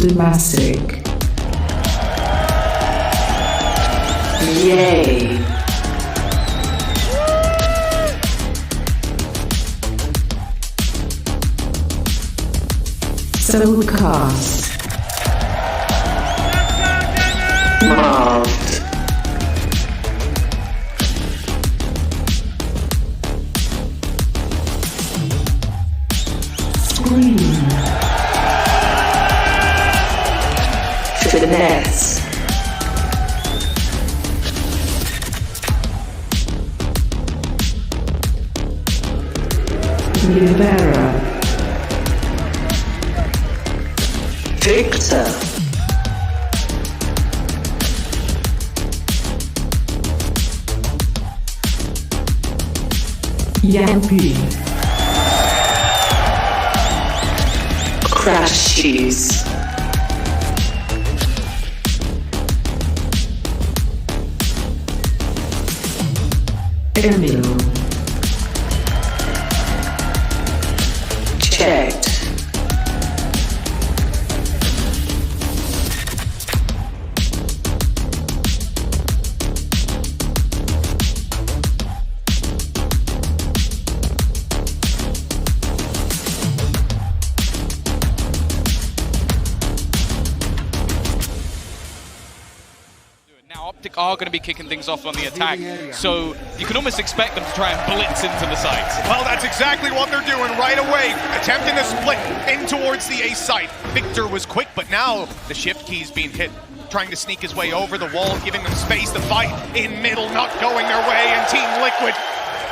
dimasick. Yay. Soulcas. Marked. Scream. Finesse. Nivera. Victor. Jamppi. Crashes. Emil. Checked. Now OpTic are going to be kicking things off on the attack, so you can almost expect them to try and blitz into the site. Well, that's exactly what they're doing right away, attempting to split in towards the A site. Victor was quick, but now the shift key's being hit, trying to sneak his way over the wall, giving them space to fight in middle, not going their way, and Team Liquid,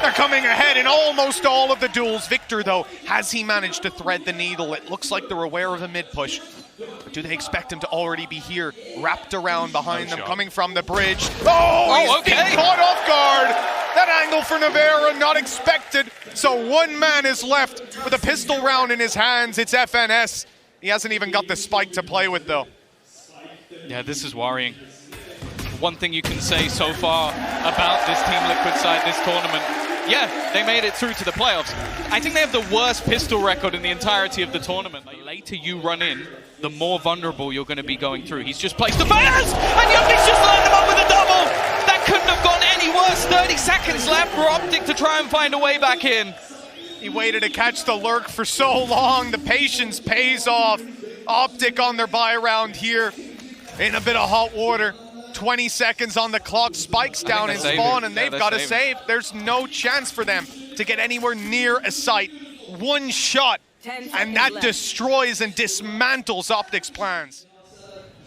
they're coming ahead in almost all of the duels. Victor, though, has he managed to thread the needle? It looks like they're aware of a mid-push. But do they expect him to already be here, wrapped around behind them, coming from the bridge? Oh, he's being caught off guard! That angle for Nivera, not expected. So one man is left with a pistol round in his hands. It's FNS. He hasn't even got the spike to play with, though. Yeah, this is worrying. One thing you can say so far about this Team Liquid side this tournament, yeah, they made it through to the playoffs. I think they have the worst pistol record in the entirety of the tournament. The later you run in, the more vulnerable you're going to be going through. He's just placed the fires, and Jamppi's just lined him up with a double. That couldn't have gone any worse. 30 seconds left for OpTic to try and find a way back in. He waited to catch the lurk for so long. The patience pays off. OpTic on their buy round here in a bit of hot water. 20 seconds on the clock, spikes down in spawn, and they've got to save. There's no chance for them to get anywhere near a site. One shot, and that destroys and dismantles OpTic's plans.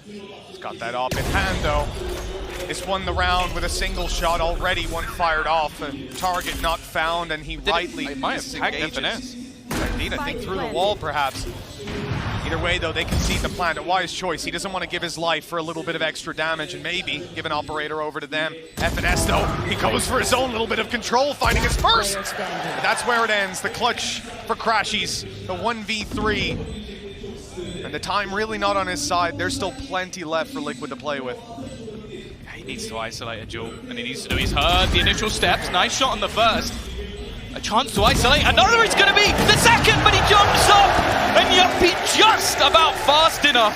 He's got that op in hand, though. It's won the round with a single shot already, one fired off, a target not found, and he rightly disengages. Indeed, I think through the wall, perhaps. Either way, though, they concede the plan. A wise choice. He doesn't want to give his life for a little bit of extra damage and maybe give an operator over to them. FNS, though, he goes for his own little bit of control, finding his first. But that's where it ends. The clutch for Crashies, the 1v3. And the time really not on his side. There's still plenty left for Liquid to play with. He needs to isolate a duel, and he needs to do. He's heard the initial steps. Nice shot on the first. A chance to isolate. Another is going to be the second, but he jumps up, and Jamppi just about fast enough.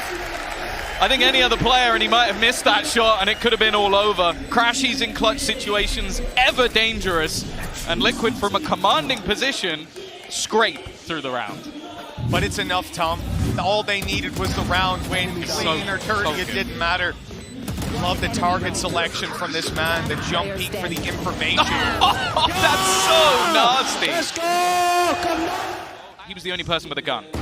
I think any other player, and he might have missed that shot, and it could have been all over. Crashies in clutch situations, ever dangerous, and Liquid from a commanding position, scrape through the round. But it's enough, Tom. All they needed was the round win. Clean or dirty, it didn't matter. Love the target selection from this man, the jump peek for the information. Oh, that's so nasty. Let's go! Come on. He was the only person with a gun. Oh,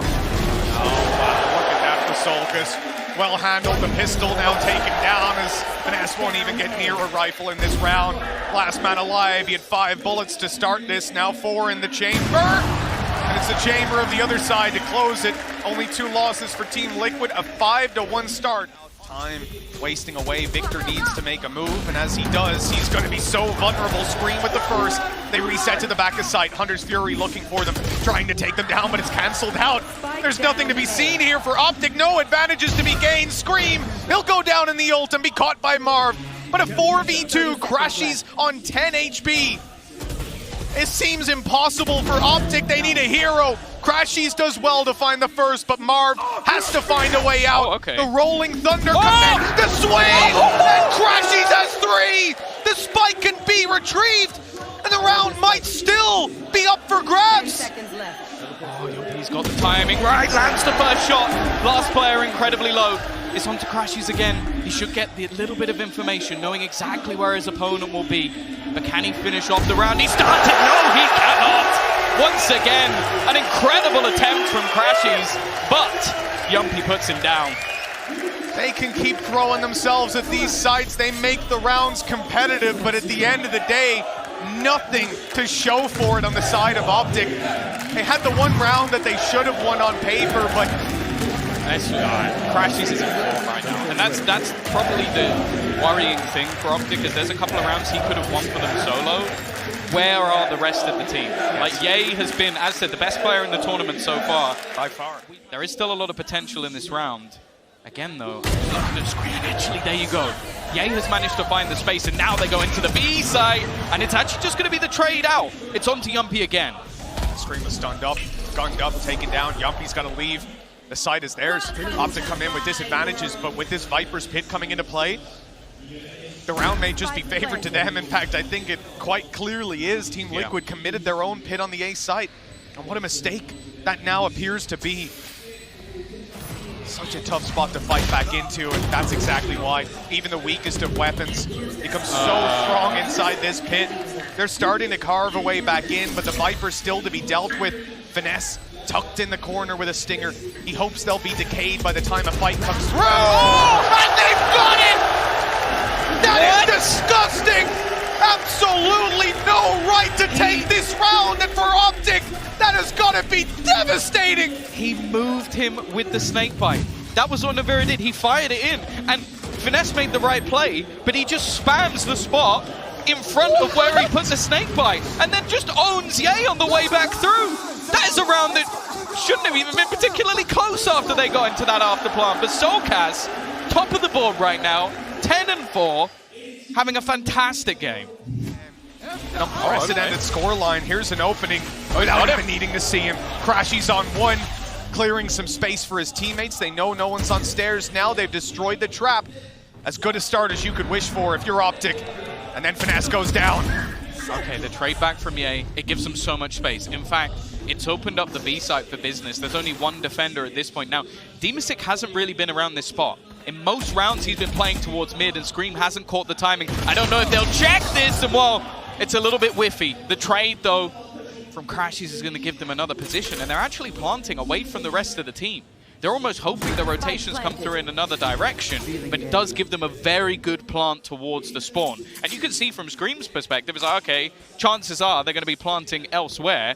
wow, look at that for soulcas. Well handled, the pistol now taken down as FNS won't even get near a rifle in this round. Last man alive, he had 5 bullets to start this, now 4 in the chamber. And it's the chamber of the other side to close it. Only 2 losses for Team Liquid, a 5-1 start. Time wasting away, Victor needs to make a move, and as he does, he's going to be so vulnerable. Scream with the first. They reset to the back of sight. Hunter's Fury looking for them, trying to take them down, but it's cancelled out. There's nothing to be seen here for OpTic. No advantages to be gained. Scream, he'll go down in the ult and be caught by Marv. But a 4v2, Crashies on 10 HP. It seems impossible for OpTic. They need a hero. Crashies does well to find the first, but Marv has to find a way out. Oh, okay. The rolling thunder comes in, the swing, and Crashies has 3. The spike can be retrieved, and the round might still be up for grabs. Oh, Jamppi's got the timing right, lands the first shot. Last player incredibly low. It's on to Crashies again. He should get the little bit of information, knowing exactly where his opponent will be. But can he finish off the round? He started. No, he cannot. Once again, an incredible attempt from Crashies, but Jamppi puts him down. They can keep throwing themselves at these sites. They make the rounds competitive, but at the end of the day, nothing to show for it on the side of OpTic. They had the one round that they should have won on paper, but Crashies is in form right now, and that's probably the worrying thing for OpTic, is there's a couple of rounds he could have won for them solo. Where are the rest of the team? Like, Ye has been, as said, the best player in the tournament so far. by far. There is still a lot of potential in this round. Again, though, looking at the screen, actually, there you go. Ye has managed to find the space, and now they go into the B site, and it's actually just going to be the trade out. It's on to Jamppi again. Scream was stunned up, gunned up, taken down. Jamppi's got to leave. The site is theirs. OpTic come in with disadvantages, but with this Viper's Pit coming into play, the round may just be favored to them. In fact, I think it quite clearly is. Team Liquid committed their own pit on the A site. And what a mistake that now appears to be. Such a tough spot to fight back into, and that's exactly why. Even the weakest of weapons become so strong inside this pit. They're starting to carve a way back in, but the Viper's still to be dealt with. Finesse tucked in the corner with a stinger. He hopes they'll be decayed by the time a fight comes through. Oh, and they've got it! That is disgusting! Absolutely no right to take this round, and for OpTic, that has got to be devastating! He moved him with the snake bite. That was what Nivera did. He fired it in, and Finesse made the right play, but he just spams the spot in front of where he put the snake bite, and then just owns Ye on the way back through. That is a round that shouldn't have even been particularly close after they got into that afterplant. But soulcas, top of the board right now, 10-4, having a fantastic game. An unprecedented scoreline. Here's an opening without even needing to see him. Crashies on 1, clearing some space for his teammates. They know no one's on stairs now. They've destroyed the trap. As good a start as you could wish for if you're OpTic. And then Finesse goes down. Okay, the trade back from Ye, it gives them so much space. In fact, it's opened up the B site for business. There's only one defender at this point now. dimasick hasn't really been around this spot. In most rounds, he's been playing towards mid, and Scream hasn't caught the timing. I don't know if they'll check this, and well, it's a little bit whiffy. The trade, though, from Crashies is going to give them another position, and they're actually planting away from the rest of the team. They're almost hoping the rotations come through in another direction, but it does give them a very good plant towards the spawn. And you can see from Scream's perspective, it's like, okay, chances are they're going to be planting elsewhere.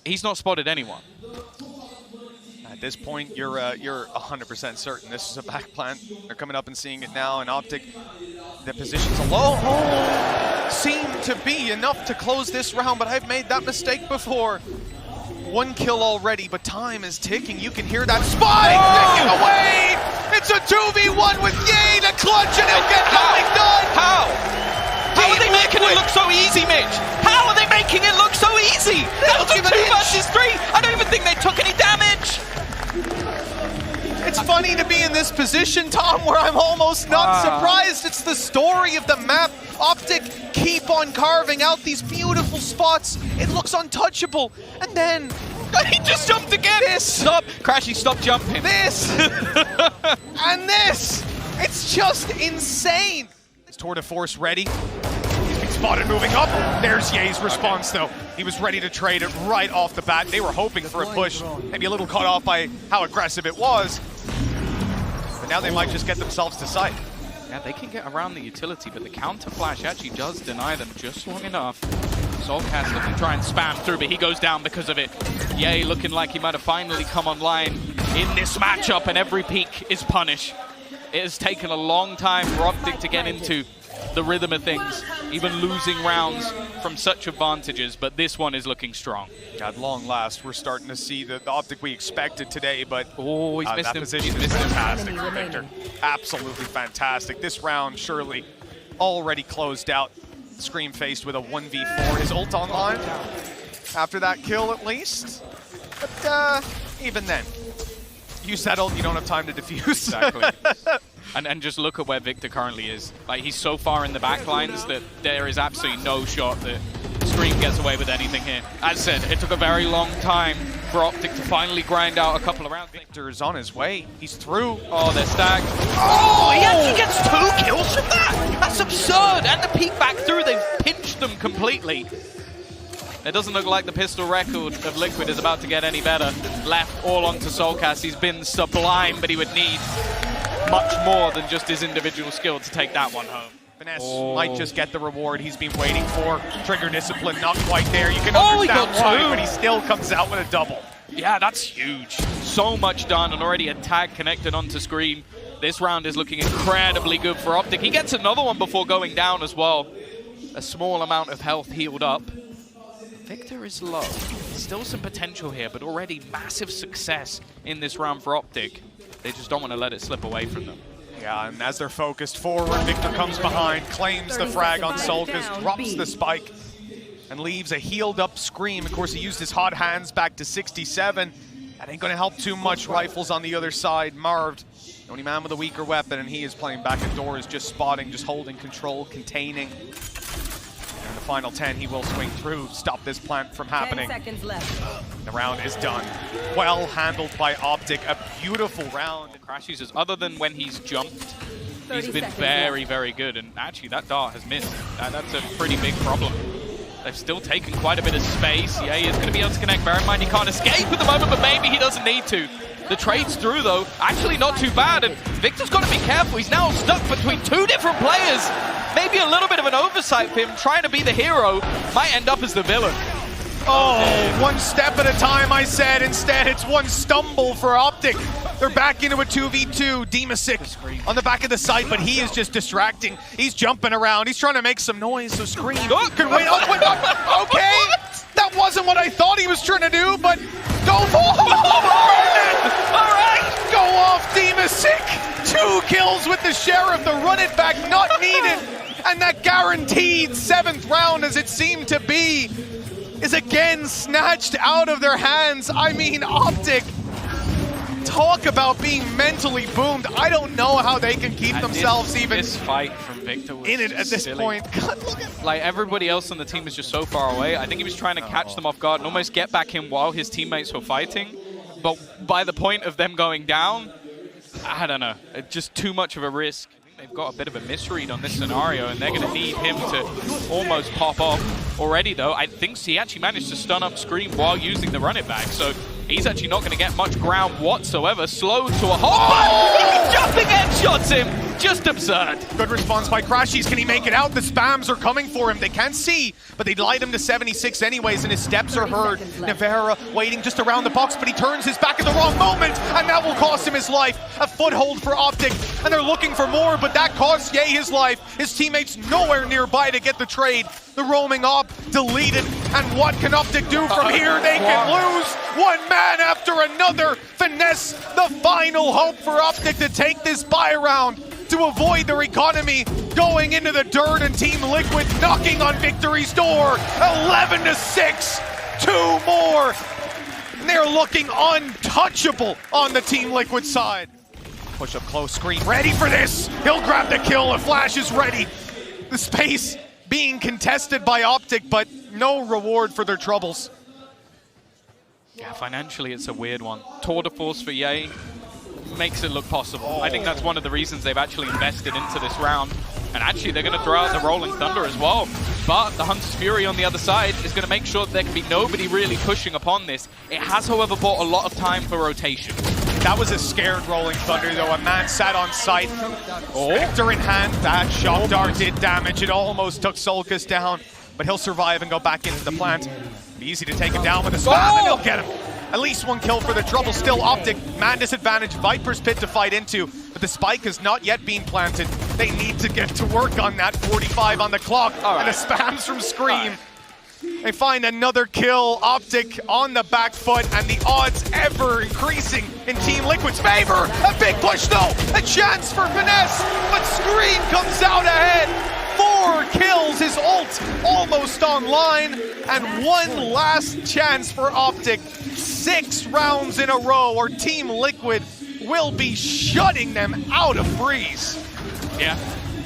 He's not spotted anyone. At this point, you're 100% certain this is a back plant. They're coming up and seeing it now, and OpTic, the positions alone seem to be enough to close this round, but I've made that mistake before. 1 kill already, but time is ticking. You can hear that spike taken away. It's a 2v1 with Ye to clutch, and he'll get nothing done. How? How are they making it look so easy, Mitch? How are they making it look so easy? That was a 2 versus 3. I don't even think they took any damage. It's funny to be in this position, Tom, where I'm almost not surprised. It's the story of the map. OpTic keep on carving out these beautiful spots. It looks untouchable. And then he just jumped again. Stop. Crashy, stop jumping. This. And this. It's just insane. Is Tour de Force ready? He's been spotted moving up. There's Ye's response, though. He was ready to trade it right off the bat. They were hoping for a push. Maybe a little caught off by how aggressive it was. But now they might just get themselves to sight. Yeah, they can get around the utility, but the counter flash actually does deny them just long enough. soulcas looking to try and spam through, but he goes down because of it. Ye looking like he might have finally come online in this matchup, and every peak is punish. It has taken a long time for OpTic to get into the rhythm of things, even losing rounds from such advantages, but this one is looking strong. At long last, we're starting to see the OpTic we expected today, but oh, he's missed that him. position is fantastic for Victor. Absolutely fantastic. This round surely already closed out. Scream faced with a 1v4. His ult online after that kill, at least. But even then, use that ult, you don't have time to defuse. Exactly. And just look at where Victor currently is. Like, he's so far in the back lines that there is absolutely no shot that Scream gets away with anything here. As said, it took a very long time for OpTic to finally grind out a couple of rounds. Victor's on his way. He's through. Oh, they're stacked. Oh, he actually gets 2 kills from that! That's absurd! And the peek back through, they've pinched them completely. It doesn't look like the pistol record of Liquid is about to get any better. Left all onto soulcas. He's been sublime, but he would need much more than just his individual skill to take that one home. Finesse might just get the reward he's been waiting for. Trigger discipline not quite there. You can understand why, but he still comes out with a double. Yeah, that's huge. So much done, and already a tag connected onto Scream. This round is looking incredibly good for OpTic. He gets another one before going down as well. A small amount of health healed up. Victor is low. Still some potential here, but already massive success in this round for OpTic. They just don't want to let it slip away from them. Yeah, and as they're focused forward, Victor comes behind, claims the frag on soulcas, drops the spike, and leaves a healed up Scream. Of course, he used his hot hands back to 67. That ain't gonna help too much. Rifles on the other side, marved. The only man with a weaker weapon, and he is playing back indoors, just spotting, just holding control, containing. And in the final 10, he will swing through, stop this plant from happening. 10 seconds left. The round is done. Well handled by OpTic, a beautiful round. Crash users, other than when he's jumped, he's been very, very good. And actually, that dart has missed. That's a pretty big problem. They've still taken quite a bit of space. Yeah, he is going to be able to connect. Bear in mind, he can't escape at the moment, but maybe he doesn't need to. The trade's through, though. Actually, not too bad. And Victor's got to be careful. He's now stuck between 2 different players. Maybe a little bit of an oversight for him. Trying to be the hero might end up as the villain. Oh, one step at a time, I said. Instead, it's one stumble for OpTic. They're back into a 2v2. dimasick on the back of the site, but he is just distracting. He's jumping around. He's trying to make some noise, so Scream can wait. Oh, wait, okay. That wasn't what I thought he was trying to do, but go for it. All right, go off, dimasick. 2 kills with the Sheriff. The run it back not needed. And that guaranteed 7th round, as it seemed to be, is again snatched out of their hands. I mean, OpTic, talk about being mentally boomed. I don't know how they can keep themselves even this fight from Victor was in it at this silly. point. God, look at like, everybody else on the team was just so far away. I think he was trying to catch them off guard and almost get back in while his teammates were fighting. But by the point of them going down, I don't know, just too much of a risk. They've got a bit of a misread on this scenario, and they're going to need him to almost pop off already, though. I think he actually managed to stun up Scream while using the run it back, so he's actually not going to get much ground whatsoever. Slowed to a halt, but jumping headshots him. Just absurd. Good response by Crashies. Can he make it out? The spams are coming for him. They can't see, but they'd light him to 76 anyways, and his steps are heard. Nivera waiting just around the box, but he turns his back at the wrong moment, and that will cost him his life. A foothold for OpTic, and they're looking for more, but that costs Ye his life. His teammates nowhere nearby to get the trade. The roaming op deleted, and what can OpTic do from here? They can lose one man after another. Finesse, the final hope for OpTic to take this buy round, to avoid their economy going into the dirt, and Team Liquid knocking on victory's door. 11-6, 2 more. And they're looking untouchable on the Team Liquid side. Push up close, Scream ready for this. He'll grab the kill, a flash is ready. The space being contested by OpTic, but no reward for their troubles. Yeah, financially it's a weird one. Tour de force for Ye makes it look possible. I think that's one of the reasons they've actually invested into this round. And actually, they're going to throw out the Rolling Thunder as well. But the Hunter's Fury on the other side is going to make sure that there can be nobody really pushing upon this. It has, however, bought a lot of time for rotation. That was a scared Rolling Thunder, though. A man sat on site. Spectre in hand. That shock dart did damage. It almost took soulcas down, but he'll survive and go back into the plant. Be easy to take him down with a spam, and he'll get him. At least 1 kill for the trouble. Still OpTic. Man disadvantage. Viper's Pit to fight into, but the spike has not yet been planted. They need to get to work on that. 45 on the clock, and the spams from Scream. They find another kill. OpTic on the back foot, and the odds ever increasing in Team Liquid's favor. A big push though, a chance for Finesse, but Scream comes out ahead. 4 kills, his ult almost online, and one last chance for OpTic. 6 rounds in a row, or Team Liquid will be shutting them out of Freeze. Yeah,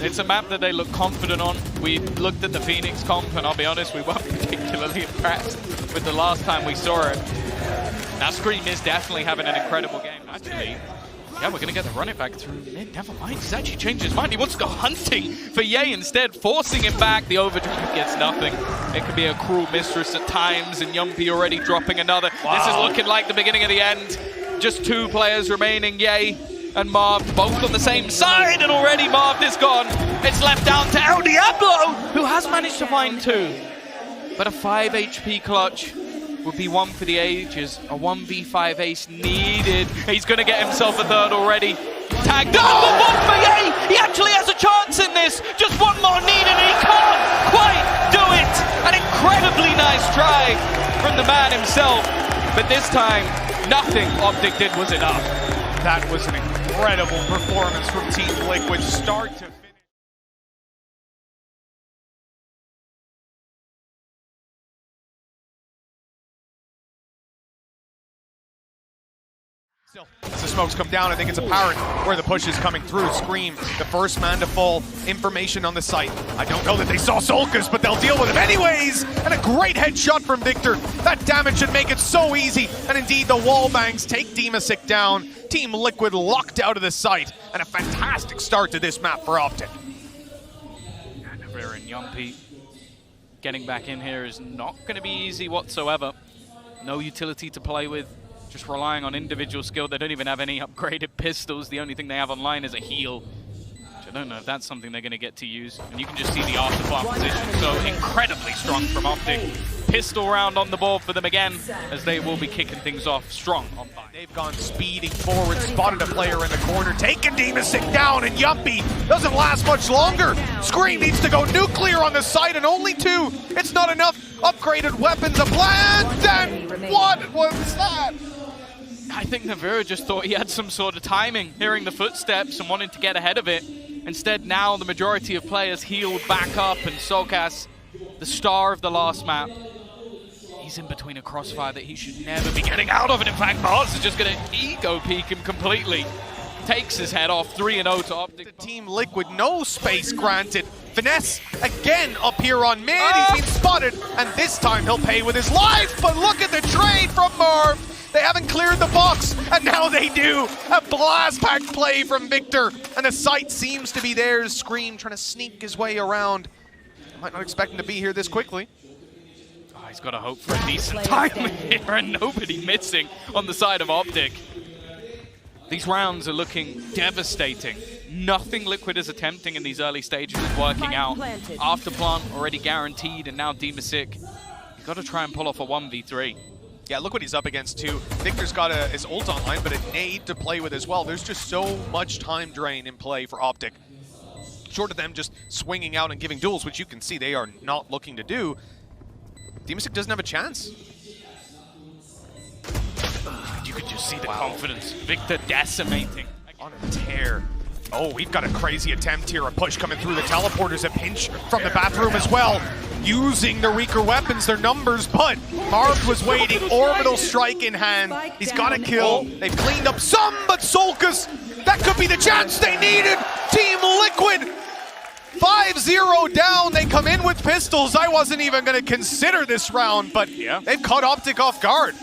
it's a map that they look confident on. We looked at the Phoenix comp, and I'll be honest, we weren't particularly impressed with the last time we saw it. Now Scream is definitely having an incredible game. Actually, yeah, we're going to get the run it back through mid. Never mind, he's actually changed his mind. He wants to go hunting for Ye instead, forcing him back. The overdrive gets nothing. It could be a cruel mistress at times, and Jamppi already dropping another. Wow. This is looking like the beginning of the end. Just 2 players remaining, Ye and Marv, both on the same side, and already Marv is gone. It's left down to El Diablo, who has managed to find 2. But a 5 HP clutch would be one for the ages. A 1v5 ace needed. He's going to get himself a 3rd already. Tagged up the one for Ye. He actually has a chance in this. Just one more needed, and he can't quite do it. An incredibly nice try from the man himself. But this time, nothing OpTic did was enough. That was an incredible performance from Team Liquid, start to finish. Still, as the smokes come down, I think it's apparent where the push is coming through. Scream, the first man to fall. Information on the site. I don't know that they saw soulcas, but they'll deal with him anyways. And a great headshot from Victor. That damage should make it so easy. And indeed, the wall bangs take dimasick down. Team Liquid locked out of the site. And a fantastic start to this map for OpTic. Nivera and Jamppi getting back in here is not going to be easy whatsoever. No utility to play with. Just relying on individual skill. They don't even have any upgraded pistols. The only thing they have online is a heal. Which I don't know if that's something they're going to get to use. And you can just see the afterplant position. So incredibly strong from OpTic. Pistol round on the board for them again, as they will be kicking things off strong on 5. They've gone speeding forward, spotted a player in the corner, taken dimasick down, and Jamppi doesn't last much longer. Scream needs to go nuclear on the site, and only 2. It's not enough. Upgraded weapons, a plant, and what was that? I think Nivera just thought he had some sort of timing, hearing the footsteps and wanting to get ahead of it. Instead, now the majority of players healed back up, and soulcas, the star of the last map, he's in between a crossfire that he should never be getting out of. And in fact, Mars is just going to ego peek him completely. Takes his head off, 3-0 to OpTic. The Team Liquid, no space granted. Finesse again up here on mid. He's been spotted, and this time he'll pay with his life. But look at the trade from Marv. They haven't cleared the box, and now they do. A blast pack play from Victor, and the site seems to be theirs. Scream trying to sneak his way around. I might not expect him to be here this quickly. Oh, he's got to hope for a decent time here, and nobody missing on the side of OpTic. These rounds are looking devastating. Nothing Liquid is attempting in these early stages is working out. Afterplant already guaranteed, and now dimasick. You've got to try and pull off a 1v3. Yeah, look what he's up against too. Victor's got his ult online, but a nade to play with as well. There's just so much time drain in play for OpTic. Short of them just swinging out and giving duels, which you can see they are not looking to do, dimasick doesn't have a chance. You could just see the confidence. Victor decimating. On a tear. Oh, we've got a crazy attempt here. A push coming through. The teleporters, a pinch from the bathroom as well. Using their weaker weapons, their numbers, but Marv was waiting. Orbital strike in hand. He's got a kill. They've cleaned up some, but soulcas, that could be the chance they needed. Team Liquid, 5-0 down. They come in with pistols. I wasn't even going to consider this round, but yeah, they've caught OpTic off guard.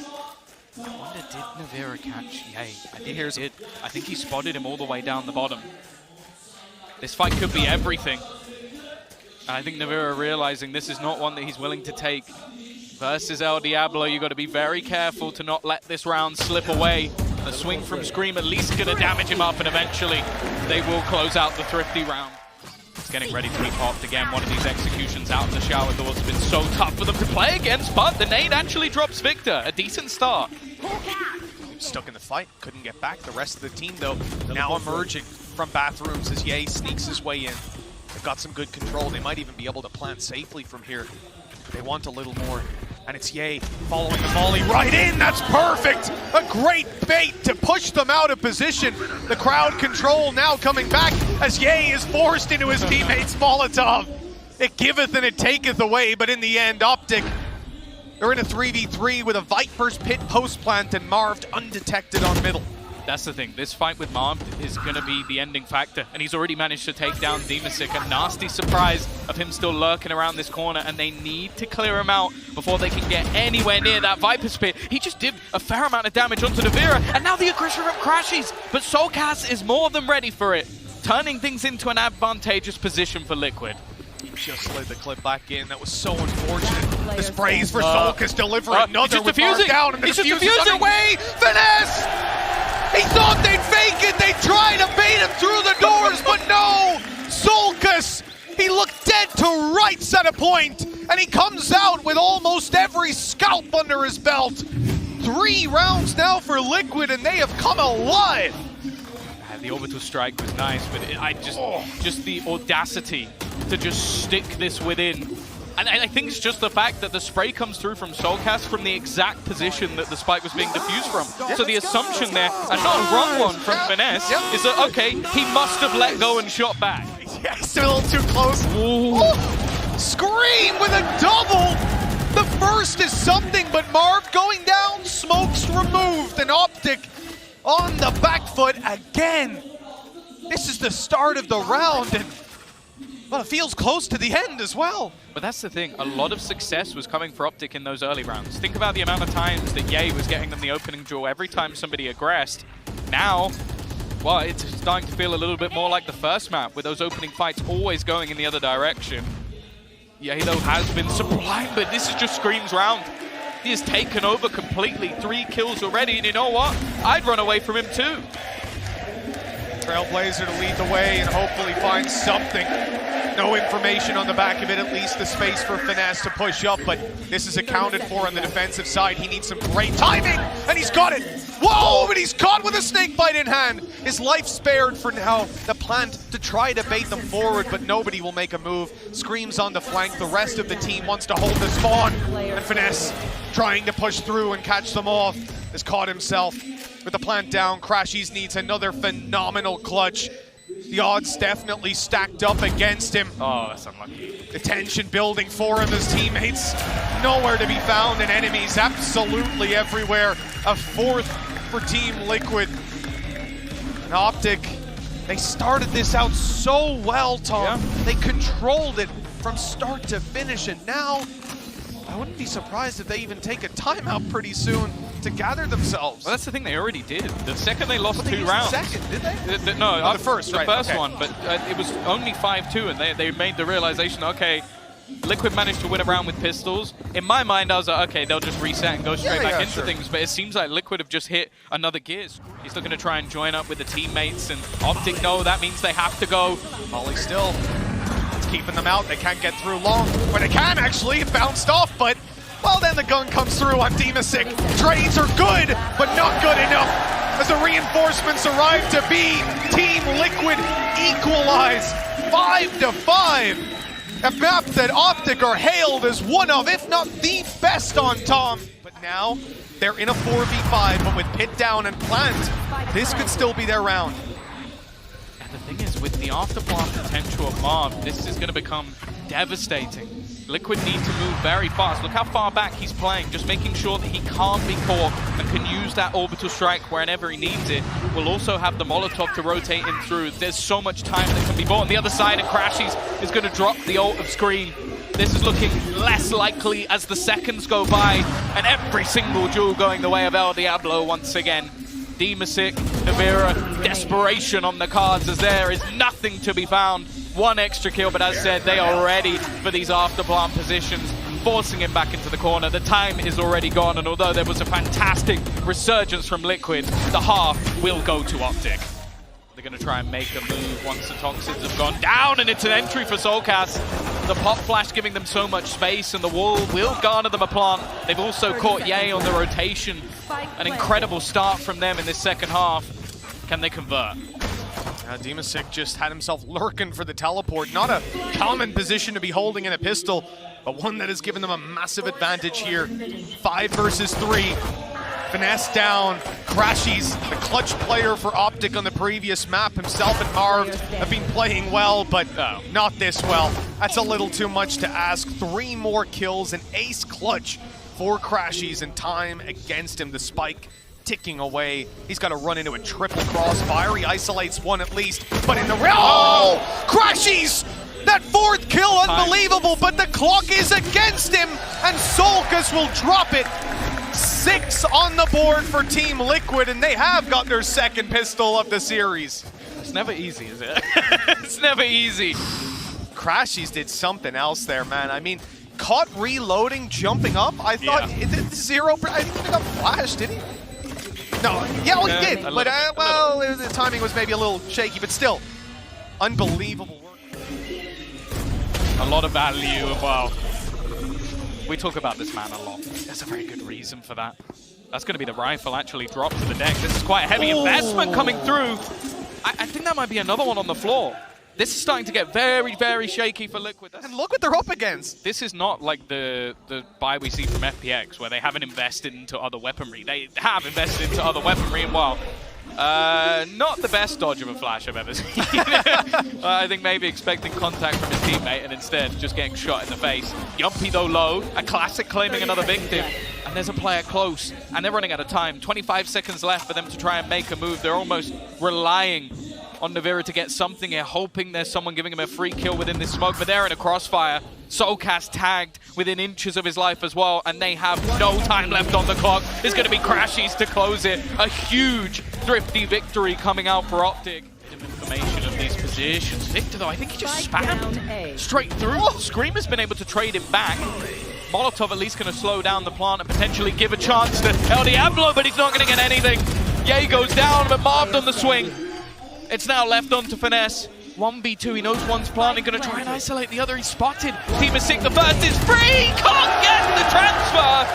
I wonder, did Nivera catch Ye? I think he spotted him all the way down the bottom. This fight could be everything. I think Nivera realizing this is not one that he's willing to take. Versus El Diablo, you got to be very careful to not let this round slip away. The swing from Scream at least going to damage him up, and eventually they will close out the thrifty round. It's getting ready to be popped again. One of these executions out in the shower doors has been so tough for them to play against, but the nade actually drops Victor. A decent start. Stuck in the fight, couldn't get back. The rest of the team, though, now emerging from bathrooms as Ye sneaks his way in. They've got some good control. They might even be able to plant safely from here. They want a little more. And it's Ye following the volley right in. That's perfect. A great bait to push them out of position. The crowd control now coming back as Ye is forced into his teammate's Molotov. It giveth and it taketh away, but in the end, OpTic They're in a 3v3 with a Viper's Pit post plant and Marved undetected on middle. That's the thing. This fight with Marved is going to be the ending factor. And he's already managed to take down dimasick. A nasty surprise of him still lurking around this corner. And they need to clear him out before they can get anywhere near that Viper's Pit. He just did a fair amount of damage onto Nivera. And now the aggression from crashes. But soulcas is more than ready for it, turning things into an advantageous position for Liquid. He just slid the clip back in. That was so unfortunate. The sprays for soulcas deliver another with Marv down. And the defuse is underway. Finesse! He thought they'd fake it. They tried to bait him through the doors, but no! soulcas! He looked dead to rights at a point, and he comes out with almost every scalp under his belt. 3 rounds now for Liquid, and they have come alive. The orbital strike was nice, but just the audacity to just stick this within. And I think it's just the fact that the spray comes through from soulcas from the exact position that the spike was being diffused from. So the assumption there, and not a wrong one from Finesse, is that, okay, he must have let go and shot back. Yeah, he's still a little too close. Scream with a double! The first is something, but Marv going down, smokes removed, and OpTic on the back foot again. This is the start of the round, and well, it feels close to the end as well. But that's the thing, a lot of success was coming for OpTic in those early rounds. Think about the amount of times that Ye was getting them the opening draw every time somebody aggressed. Now, well, it's starting to feel a little bit more like the first map, with those opening fights always going in the other direction. Ye, though, has been sublime, but this is just Scream's round. He has taken over completely, 3 kills already, and you know what? I'd run away from him too. Trailblazer to lead the way and hopefully find something. No information on the back of it, at least the space for Finesse to push up, but this is accounted for on the defensive side. He needs some great timing, and he's got it. Whoa, but he's caught with a snake bite in hand. His life spared for now. The plant to try to bait them forward, but nobody will make a move. Screams on the flank. The rest of the team wants to hold the spawn, and Finesse trying to push through and catch them off. Has caught himself with the plant down. Crashies needs another phenomenal clutch. The odds definitely stacked up against him. Oh, that's unlucky. The tension building for him, his teammates nowhere to be found, and enemies absolutely everywhere. A 4th for Team Liquid. And OpTic, they started this out so well, Tom. Yeah. They controlled it from start to finish, and now I wouldn't be surprised if they even take a timeout pretty soon to gather themselves. Well, that's the thing, they already did. The second they lost 2 rounds. The second, did they? No, the first, the right? first okay. one, but it was only 5-2, and they made the realization, okay, Liquid managed to win a round with pistols. In my mind, I was like, okay, they'll just reset and go straight back into things, but it seems like Liquid have just hit another gear. He's still going to try and join up with the teammates, and OpTic, no, that means they have to go. Molly still, it's keeping them out. They can't get through long, but they can actually. It bounced off, but well, then the gun comes through on dimasick. Trades are good, but not good enough as the reinforcements arrive to be Team Liquid equalize 5-5. A map that OpTic are hailed as one of, if not the best on Tom. But now they're in a 4v5, but with Pit down and Plant, this could still be their round. And the thing is, with the afterplant potential of Marv, this is going to become devastating. Liquid need to move very fast. Look how far back he's playing, just making sure that he can't be caught and can use that orbital strike whenever he needs it. We'll also have the Molotov to rotate him through. There's so much time that can be bought on the other side, and crashies is going to drop the ult of Scream. This is looking less likely as the seconds go by, and every single duel going the way of El Diablo once again. dimasick, Nivera, desperation on the cards as there is nothing to be found. 1 extra kill, but as said, they are ready for these afterplant positions, forcing him back into the corner. The time is already gone, and although there was a fantastic resurgence from Liquid, the half will go to OpTic. They're going to try and make a move once the toxins have gone down, and it's an entry for soulcas. The pop flash giving them so much space, and the wall will garner them a plant. They've also caught Ye on the rotation. An incredible start from them in this second half. Can they convert? dimasick just had himself lurking for the teleport. Not a common position to be holding in a pistol, but one that has given them a massive advantage here. 5 versus 3. Finesse down. Crashies, the clutch player for OpTic on the previous map. Himself and Marv have been playing well, but not this well. That's a little too much to ask. 3 more kills, an ace clutch 4 crashies in time against him. The spike ticking away. He's got to run into a triple crossfire. He isolates one at least, but in the oh! Crashies! That 4th kill, unbelievable, but the clock is against him, and soulcas will drop it. 6 on the board for Team Liquid, and they have got their 2nd pistol of the series. It's never easy, is it? It's never easy. Crashies did something else there, man. I mean, caught reloading, jumping up. I thought it did 0. I think he got flashed, did he? No, yeah, well, he did, but well, the timing was maybe a little shaky, but still, unbelievable work. A lot of value, well, we talk about this man a lot. There's a very good reason for that. That's going to be the rifle actually dropped to the deck. This is quite a heavy investment coming through. I think that might be another one on the floor. This is starting to get very, very shaky for Liquid. And look what they're up against. This is not like the buy we see from FPX, where they haven't invested into other weaponry. They have invested into other weaponry, and well, not the best dodge of a flash I've ever seen. I think maybe expecting contact from his teammate and instead just getting shot in the face. Jamppi though low, a classic claiming another victim. And there's a player close, and they're running out of time. 25 seconds left for them to try and make a move. They're almost relying on Nivera to get something here, hoping there's someone giving him a free kill within this smoke, but they're in a crossfire. soulcas tagged within inches of his life as well, and they have no time left on the clock. There's going to be crashies to close it. A huge thrifty victory coming out for OpTic. Information of these positions. Victor, though, I think he just spammed straight through. Scream has been able to trade him back. Molotov at least going to slow down the plant and potentially give a chance to El Diablo, but he's not going to get anything. Ye goes down, but Marved on the swing. It's now left on to Finesse. 1v2, he knows one's planting, going to try and isolate the other. He's spotted. dimasick, the first is free! Can't get the transfer!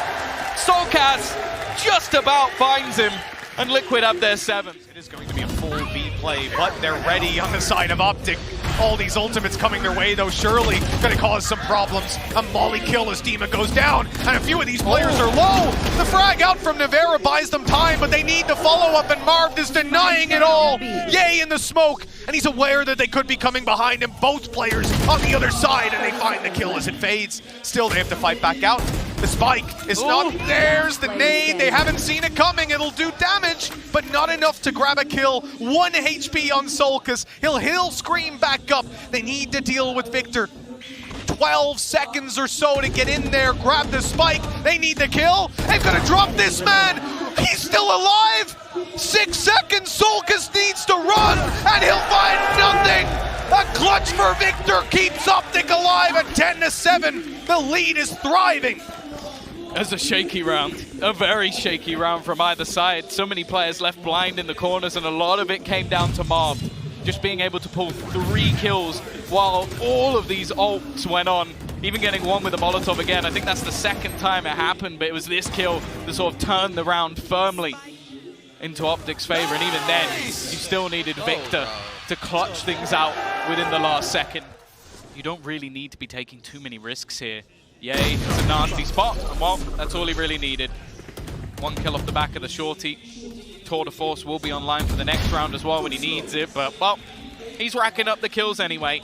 soulcas just about finds him, and Liquid have their 7th. It is going to be a full B play, but they're ready on the side of OpTic. All these ultimates coming their way, though, surely going to cause some problems. A molly kill as Dima goes down, and a few of these players are low. The frag out from Nivera buys them time, but they need to follow up, and Marved is denying it all. Yay in the smoke, and he's aware that they could be coming behind him. Both players on the other side, and they find the kill as it fades. Still, they have to fight back out. The spike is not theirs. The nade, they haven't seen it coming. It'll do damage, but not enough to grab a kill. 1 HP on soulcas. He'll scream back up. They need to deal with Victor. 12 seconds or so to get in there, grab the spike. They need the kill. They've got to drop this man. He's still alive. 6 seconds. soulcas needs to run, and he'll find nothing. A clutch for Victor keeps OpTic alive at 10-7. The lead is thriving. As a shaky round, a very shaky round from either side. So many players left blind in the corners, and a lot of it came down to Marv. Just being able to pull 3 kills while all of these ults went on. Even getting one with a Molotov again. I think that's the 2nd time it happened, but it was this kill that sort of turned the round firmly into OpTic's favor. And even then, you still needed Victor to clutch things out within the last second. You don't really need to be taking too many risks here. Yay, it's a nasty spot. Well, that's all he really needed. 1 kill off the back of the shorty. Tour de Force will be online for the next round as well when he needs it, but, well, he's racking up the kills anyway.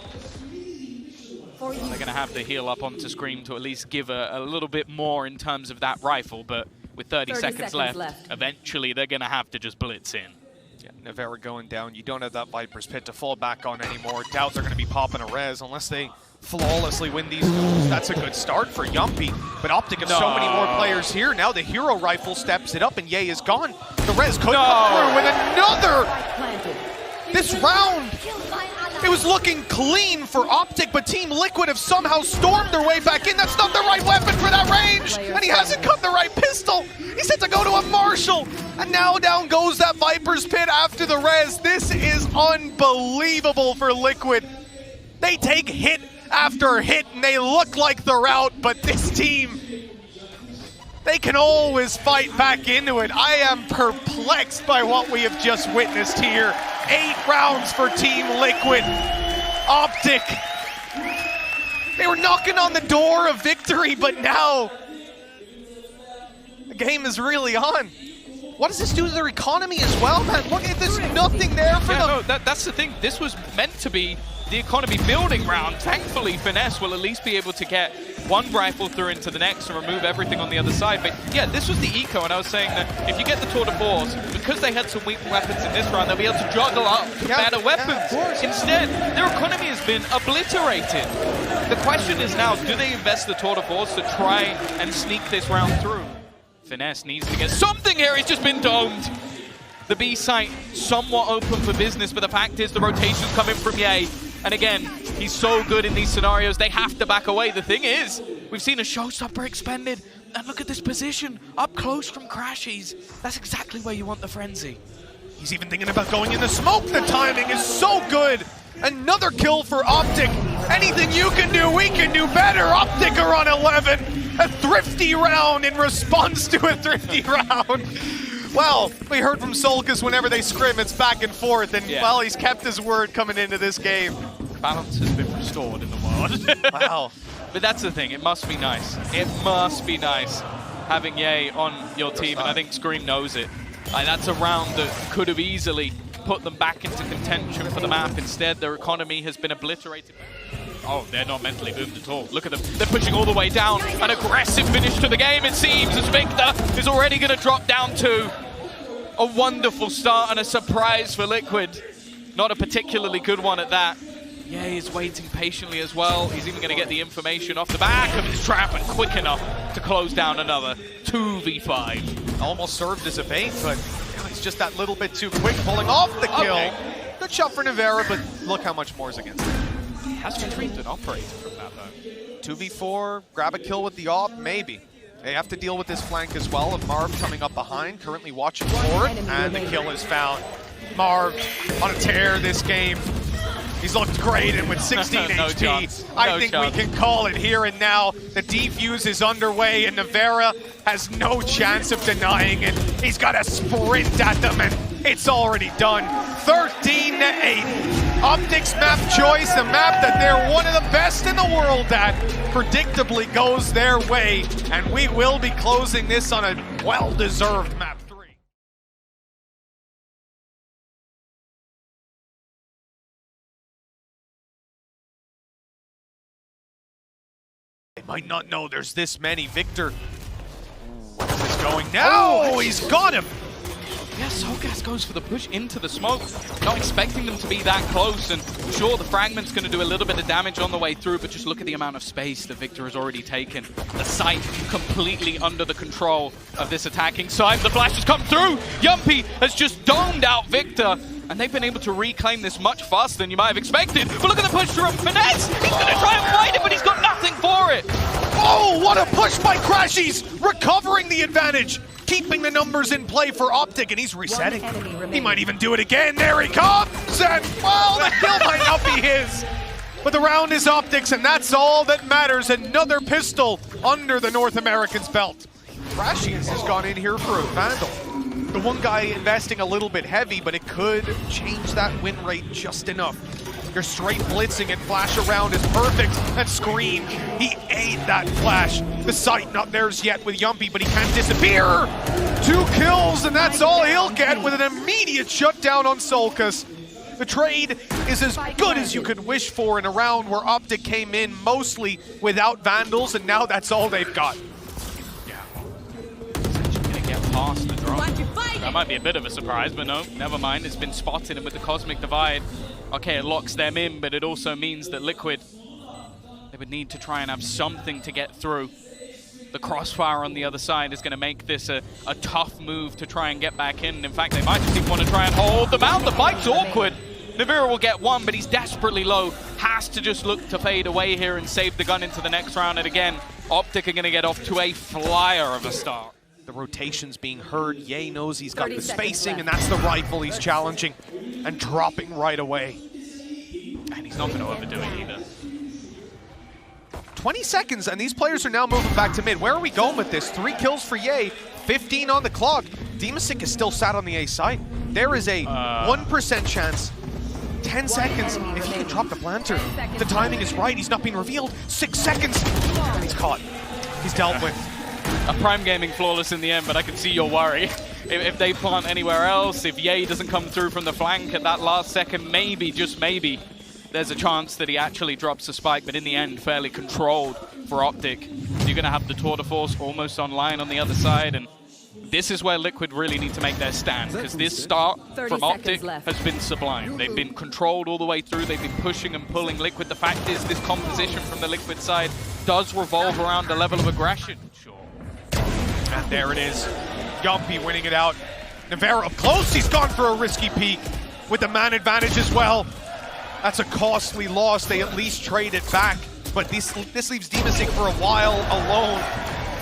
They're going to have to heal up onto Scream to at least give a little bit more in terms of that rifle, but with 30 seconds left, eventually they're going to have to just blitz in. Yeah, Nivera going down. You don't have that Viper's Pit to fall back on anymore. Doubt they're going to be popping a res unless they flawlessly win these duels. That's a good start for Jamppi, but OpTic have so many more players here. Now the hero rifle steps it up, and Ye is gone. The res could come through with another. This round, it was looking clean for OpTic, but Team Liquid have somehow stormed their way back in. That's not the right weapon for that range, and he hasn't got the right pistol. He's had to go to a Marshall, and now down goes that Viper's Pit after the res. This is unbelievable for Liquid. They take hit after hit, and they look like they're out, but this team, they can always fight back into it. I am perplexed by what we have just witnessed here. 8 rounds for Team Liquid. OpTic, they were knocking on the door of victory, but now the game is really on. What does this do to their economy as well, man? Look at this, nothing there for them. No, that's the thing. This was meant to be the economy building round. Thankfully, Finesse will at least be able to get one rifle through into the next and remove everything on the other side. But yeah, this was the eco, and I was saying that if you get the tour de force, because they had some weak weapons in this round, they'll be able to juggle up to better weapons. Instead, their economy has been obliterated. The question is now, do they invest the tour de force to try and sneak this round through? Finesse needs to get something here. He's just been domed. The B site somewhat open for business, but the fact is the rotation's coming from Ye. And again, he's so good in these scenarios, they have to back away. The thing is, we've seen a showstopper expended, and look at this position, up close from Crashies. That's exactly where you want the frenzy. He's even thinking about going in the smoke. The timing is so good. Another kill for OpTic. Anything you can do, we can do better. OpTic are on 11. A thrifty round in response to a thrifty round. Well, we heard from soulcas whenever they scrim, it's back and forth, and well, he's kept his word coming into this game. Balance has been restored in the world. Wow. But that's the thing, it must be nice. It must be nice having Ye on your team, and I think Scream knows it. Like, that's a round that could have easily put them back into contention for the map. Instead, their economy has been obliterated. Oh, they're not mentally moved at all. Look at them. They're pushing all the way down. An aggressive finish to the game, it seems, as Victor is already going to drop down to a wonderful start and a surprise for Liquid. Not a particularly good one at that. Ye is waiting patiently as well. He's even going to get the information off the back of his trap and quick enough to close down another 2v5. Almost served as a bait, but it's just that little bit too quick, pulling off the kill. Okay. Good shot for Nivera, but look how much more is against him. He has retrieved an operator from that though. 2v4, grab a kill with the op, maybe. They have to deal with this flank as well, of Marv coming up behind, currently watching for it, and the kill is found. Marv on a tear this game. He's looked great, and with 16 No HP, chance. I think we can call it here and now. The defuse is underway, and Nivera has no chance of denying it. He's got to sprint at them, and it's already done. 13-8. OpTic's map choice, the map that they're one of the best in the world at, predictably goes their way, and we will be closing this on a well-deserved map 3. They might not know there's this many. Victor, where is this going now? Oh, he's got him! Yeah, soulcas goes for the push into the smoke. Not expecting them to be that close, and sure, the fragment's going to do a little bit of damage on the way through, but just look at the amount of space that Victor has already taken. The site completely under the control of this attacking side. The flash has come through! Jamppi has just domed out Victor, and they've been able to reclaim this much faster than you might have expected. But look at the push from Finesse! He's going to try and fight it, but he's got nothing for it! Oh, what a push by Crashies! Recovering the advantage! Keeping the numbers in play for OpTic, and he's resetting. He might even do it again. There he comes, and well, the kill might not be his. But the round is OpTic's, and that's all that matters. Another pistol under the North American's belt. Crashies has gone in here for a Vandal. The one guy investing a little bit heavy, but it could change that win rate just enough. You're straight blitzing and flash around is perfect. And Scream, he ate that flash. The sight not theirs yet with Jamppi, but he can't disappear. 2 kills, and that's all he'll get with an immediate shutdown on soulcas. The trade is as good as you could wish for in a round where OpTic came in mostly without Vandals, and now that's all they've got. Yeah. He's going to get past the drop. That might be a bit of a surprise, but no, never mind. It's been spotted, and with the Cosmic Divide, okay, it locks them in, but it also means that Liquid, they would need to try and have something to get through. The crossfire on the other side is going to make this a tough move to try and get back in. In fact, they might just even want to try and hold them out. The fight's awkward. Nivera will get one, but he's desperately low. Has to just look to fade away here and save the gun into the next round. And again, OpTic are going to get off to a flyer of a start. The rotation's being heard. Ye knows he's got the spacing, and that's the rifle he's challenging and dropping right away. And he's not going to overdo it either. 20 seconds, and these players are now moving back to mid. Where are we going with this? 3 kills for Ye, 15 on the clock. dimasick is still sat on the A side. There is a 1% chance. 10 seconds. If he can drop the planter, the timing is right. He's not being revealed. 6 seconds. And he's caught. He's dealt with. A Prime Gaming flawless in the end, but I can see your worry. If they plant anywhere else, if Ye doesn't come through from the flank at that last second, maybe, just maybe, there's a chance that he actually drops a spike, but in the end, fairly controlled for OpTic. You're going to have the tour de force almost online on the other side, and this is where Liquid really need to make their stand, because this start from OpTic has been sublime. They've been controlled all the way through. They've been pushing and pulling Liquid. The fact is, this composition from the Liquid side does revolve around a level of aggression. Sure. And there it is. Jamppi winning it out. Nivera up close. He's gone for a risky peek with the man advantage as well. That's a costly loss. They at least trade it back. But this leaves dimasick for a while alone.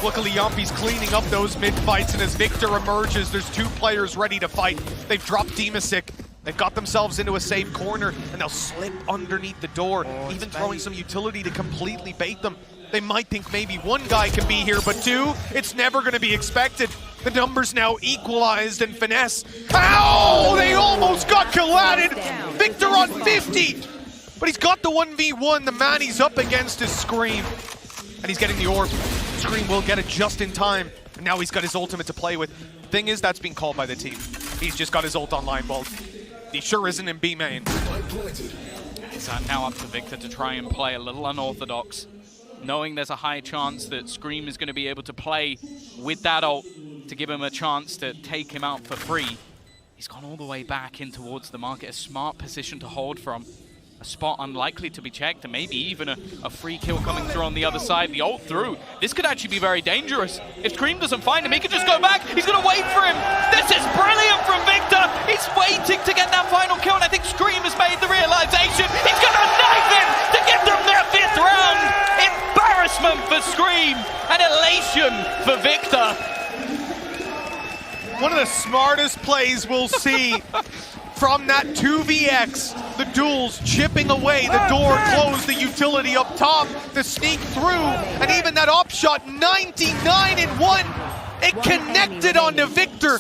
Luckily, Jamppi's cleaning up those mid-fights, and as Victor emerges, there's two players ready to fight. They've dropped dimasick. They've got themselves into a safe corner, and they'll slip underneath the door, even throwing some utility to completely bait them. They might think maybe one guy can be here, but two, it's never going to be expected. The numbers now equalized, and Finesse. Ow! They almost got colladed! Victor on 50! But he's got the 1v1. The man he's up against is Scream. And he's getting the orb. Scream will get it just in time. And now he's got his ultimate to play with. Thing is, that's being called by the team. He's just got his ult online, well, he sure isn't in B main. It's now up to Victor to try and play a little unorthodox, knowing there's a high chance that Scream is going to be able to play with that ult to give him a chance to take him out for free. He's gone all the way back in towards the market, a smart position to hold from. A spot unlikely to be checked, and maybe even a free kill coming through on the other side. The ult through. This could actually be very dangerous. If Scream doesn't find him, he could just go back. He's going to wait for him. This is brilliant from Victor. He's waiting to get that final kill, and I think Scream has made the realization. He's going to knife him to give them their 5th round. Embarrassment for Scream and elation for Victor. One of the smartest plays we'll see from that 2vx. The duels chipping away, the door closed, the utility up top, the sneak through, and even that op shot, 99-1. It connected onto Victor.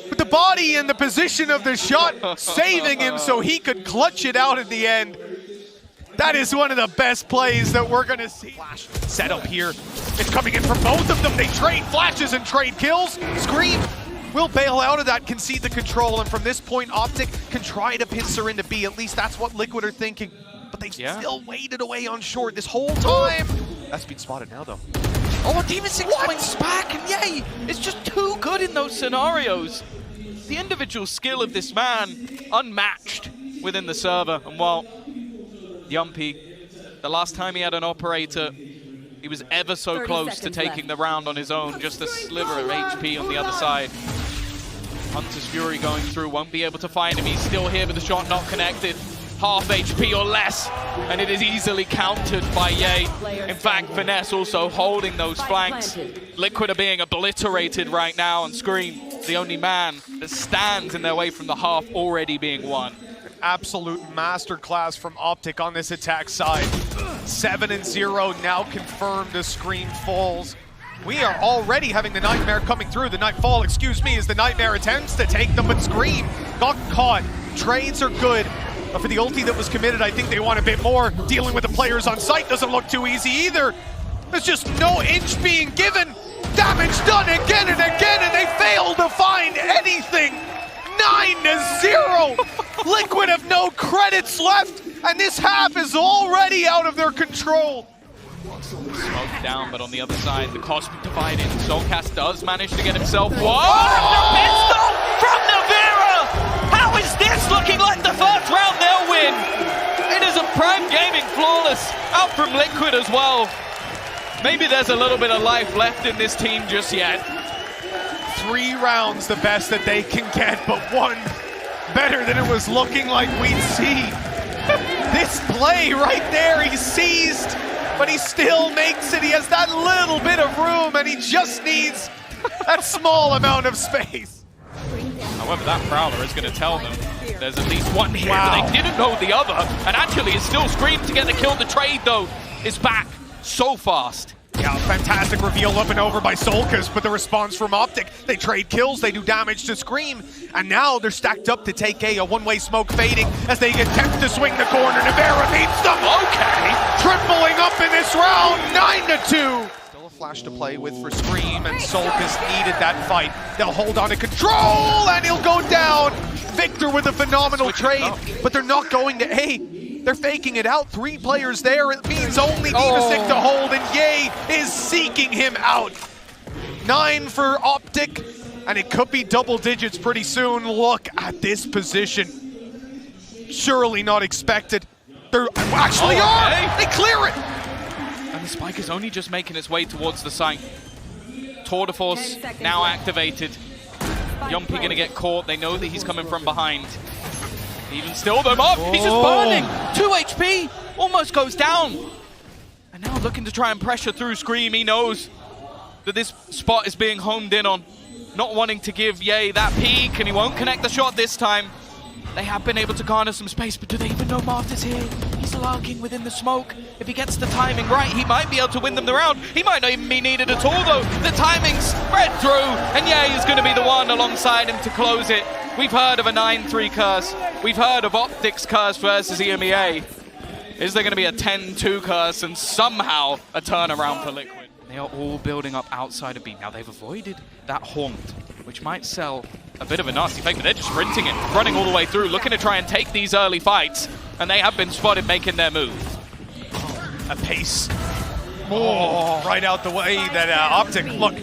With the body and the position of the shot, saving him so he could clutch it out at the end. That is one of the best plays that we're gonna see. Flash set up here. It's coming in from both of them. They trade flashes and trade kills. Scream will bail out of that, concede the control, and from this point, OpTic can try to pincer into B. At least that's what Liquid are thinking. But they've still waited away on short this whole time. That's been spotted now, though. Oh, dimasick points back, and yay! It's just too good in those scenarios. The individual skill of this man, unmatched within the server. And while Jamppi, the last time he had an operator, he was ever so close to taking the round on his own, just a sliver of HP on the other side. Hunter's Fury going through, won't be able to find him. He's still here, but the shot not connected. Half HP or less, and it is easily countered by Ye. In fact, Finesse also holding those flanks. Liquid are being obliterated right now, and Scream, the only man that stands in their way from the half already being won. Absolute masterclass from OpTic on this attack side. 7-0 now confirmed as Scream falls. We are already having the Nightmare coming through. The Nightfall, excuse me, as the Nightmare attempts to take them, but Scream got caught. Trades are good, but for the ulti that was committed, I think they want a bit more. Dealing with the players on site doesn't look too easy either. There's just no inch being given. Damage done again and again, and they fail to find anything. 9-0. Liquid have no credits left, and this half is already out of their control. Smoke down, but on the other side, the cosmic divide in. soulcas does manage to get himself one. The pistol from Nivera! How is this looking like the first round they'll win? It is a Prime Gaming flawless out from Liquid as well. Maybe there's a little bit of life left in this team just yet. 3 rounds the best that they can get, but one better than it was looking like we'd see. This play right there, he's seized, but he still makes it. He has that little bit of room, and he just needs that small amount of space. However, that Prowler is going to tell them there's at least one here, but they didn't know the other, and actually it's still Scream to get the kill. The trade, though, is back so fast. Yeah, fantastic reveal up and over by soulcas, but the response from OpTic, they trade kills, they do damage to Scream, and now they're stacked up to take a one-way smoke fading as they attempt to swing the corner. Nivera meets them. Okay, tripling up in this round, 9-2. Still a flash to play with for Scream, and soulcas needed that fight. They'll hold on to control, and he'll go down. Victor with a phenomenal trade, but they're not going to A. They're faking it out. 3 players there. It means only dimasick to hold, and Yay is seeking him out. 9 for OpTic, and it could be double digits pretty soon. Look at this position. Surely not expected. They actually are! They clear it! And the spike is only just making its way towards the site. Tour de force now activated. Jamppi gonna get caught. They know that he's coming from behind. Even still, though, Marv, he's just burning. 2 HP, almost goes down. And now looking to try and pressure through Scream. He knows that this spot is being homed in on. Not wanting to give Yay that peek, and he won't connect the shot this time. They have been able to garner some space, but do they even know Marv is here? He's lurking within the smoke. If he gets the timing right, he might be able to win them the round. He might not even be needed at all, though. The timing's spread through, and Yay is going to be the one alongside him to close it. We've heard of a 9-3 curse. We've heard of OpTic's curse versus EMEA. Is there going to be a 10-2 curse and somehow a turnaround for Liquid? They are all building up outside of B. Now they've avoided that haunt, which might sell a bit of a nasty fake, but they're just sprinting it, running all the way through, looking to try and take these early fights, and they have been spotted making their move. A pace. Right out the way that OpTic, look,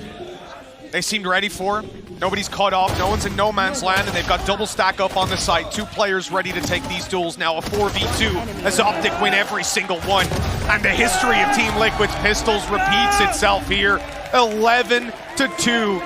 they seemed ready for him. Nobody's caught off, no one's in no man's land, and they've got double stack up on the site. 2 players ready to take these duels now, a 4v2 as OpTic win every single one. And the history of Team Liquid's pistols repeats itself here, 11-2.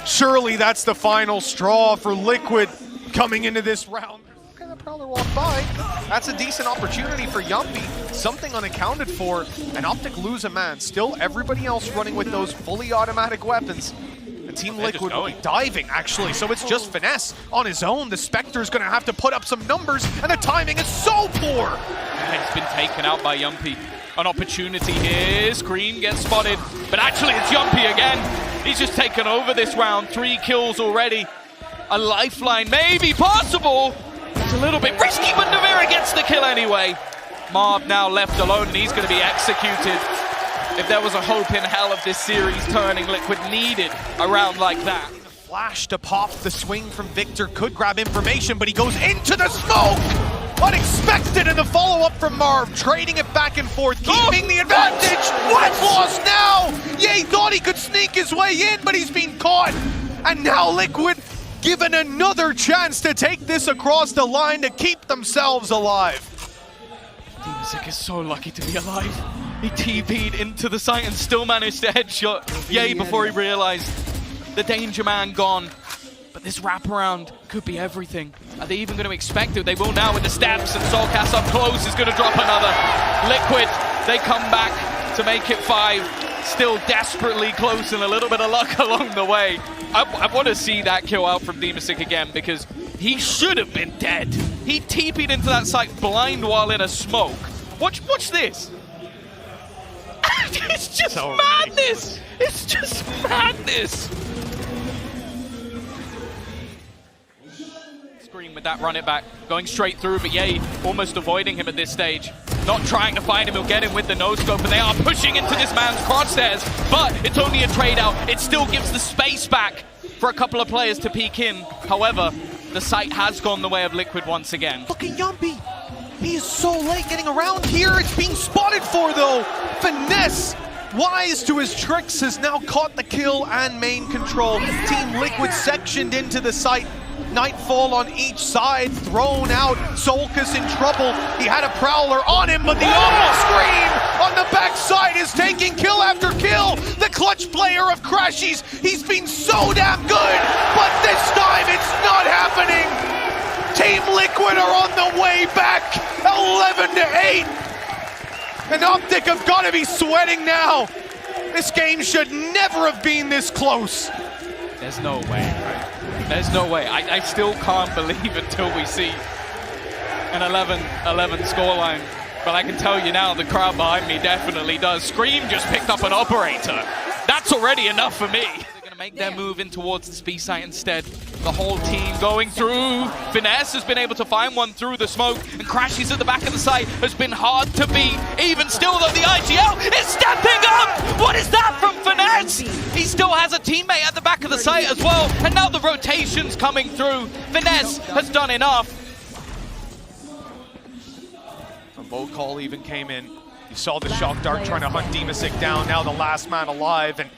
Surely that's the final straw for Liquid coming into this round. Okay, the Prowler walked by. That's a decent opportunity for Jamppi. Something unaccounted for, and OpTic lose a man. Still everybody else running with those fully automatic weapons. And Team Liquid will be diving, actually, so it's just Finesse on his own. The Spectre's gonna have to put up some numbers, and the timing is so poor! And it's been taken out by Jamppi. An opportunity here, Scream gets spotted, but actually it's Jamppi again. He's just taken over this round, 3 kills already. A lifeline may be possible. It's a little bit risky, but Nivera gets the kill anyway. Marv now left alone, and he's gonna be executed. If there was a hope in hell of this series turning, Liquid needed a round like that. Flash to pop the swing from Victor, could grab information, but he goes into the smoke! Unexpected in the follow-up from Marv, trading it back and forth, keeping the advantage! What's lost now? Yay thought he could sneak his way in, but he's been caught! And now Liquid given another chance to take this across the line to keep themselves alive. dimasick is so lucky to be alive. He TP'd into the site and still managed to headshot Yay before he realized the danger man gone. But this wraparound could be everything. Are they even going to expect it? They will now with the steps, and soulcas up close is going to drop another. Liquid, they come back to make it 5. Still desperately close and a little bit of luck along the way. I want to see that kill out from dimasick again, because he should have been dead. He TP'd into that site blind while in a smoke. Watch this. It's just madness! It's just madness! Scream with that run it back, going straight through, but Yay almost avoiding him at this stage. Not trying to find him, he'll get him with the no-scope, and they are pushing into this man's crosshairs, but it's only a trade-out. It still gives the space back for a couple of players to peek in. However, the site has gone the way of Liquid once again. Look at Jamppi! He is so late getting around here. It's being spotted for, though. Finesse, wise to his tricks, has now caught the kill and main control. Team Liquid sectioned into the site. Nightfall on each side, thrown out. soulcas in trouble. He had a Prowler on him, but the awful Scream on the backside is taking kill after kill. The clutch player of Crashies, he's been so damn good, but this time it's not happening. Team Liquid are on the way back, 11-8. And OpTic have got to be sweating now. This game should never have been this close. There's no way. There's no way. I still can't believe until we see an 11-11 scoreline. But I can tell you now, the crowd behind me definitely does. Scream just picked up an operator. That's already enough for me. They're going to make their move in towards the speed site instead. The whole team going through. Finesse has been able to find one through the smoke, and Crashies at the back of the site has been hard to beat. Even still, though, the IGL is stepping up! What is that from Finesse? He still has a teammate at the back of the site as well, and now the rotation's coming through. Finesse has done enough. Call even came in. You saw the shock dart trying to hunt dimasick down, now the last man alive, and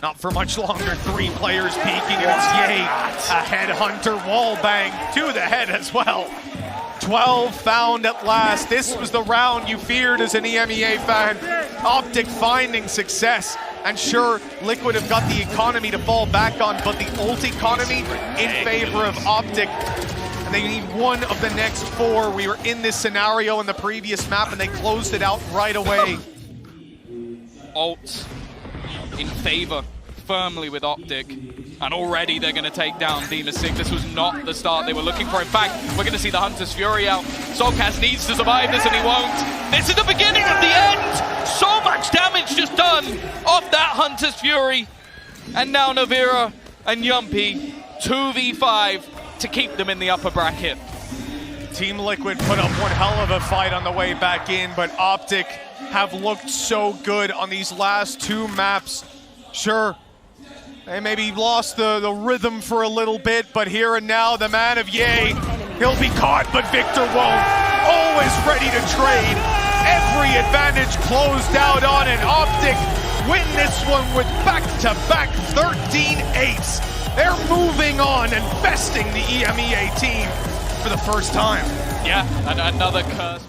not for much longer, 3 players peeking, and it's Ye, a headhunter wall bang to the head as well. 12 found at last. This was the round you feared as an EMEA fan. OpTic finding success. And sure, Liquid have got the economy to fall back on, but the ult economy in favor of OpTic. And they need 1 of the next 4. We were in this scenario in the previous map, and they closed it out right away. Ult in favor firmly with OpTic. And already they're going to take down dimasick. This was not the start they were looking for. In fact, we're going to see the Hunter's Fury out. soulcas needs to survive this, and he won't. This is the beginning of the end. So much damage just done off that Hunter's Fury. And now Nivera and Jamppi 2v5 to keep them in the upper bracket. Team Liquid put up one hell of a fight on the way back in, but OpTic have looked so good on these last 2 maps. Sure, they maybe lost the rhythm for a little bit, but here and now, the man of Ye, he'll be caught, but Victor won't. Always ready to trade. Every advantage closed out on, and OpTic win this one with back-to-back 13-8s. They're moving on and besting the EMEA team for the first time. Yeah, and another curse.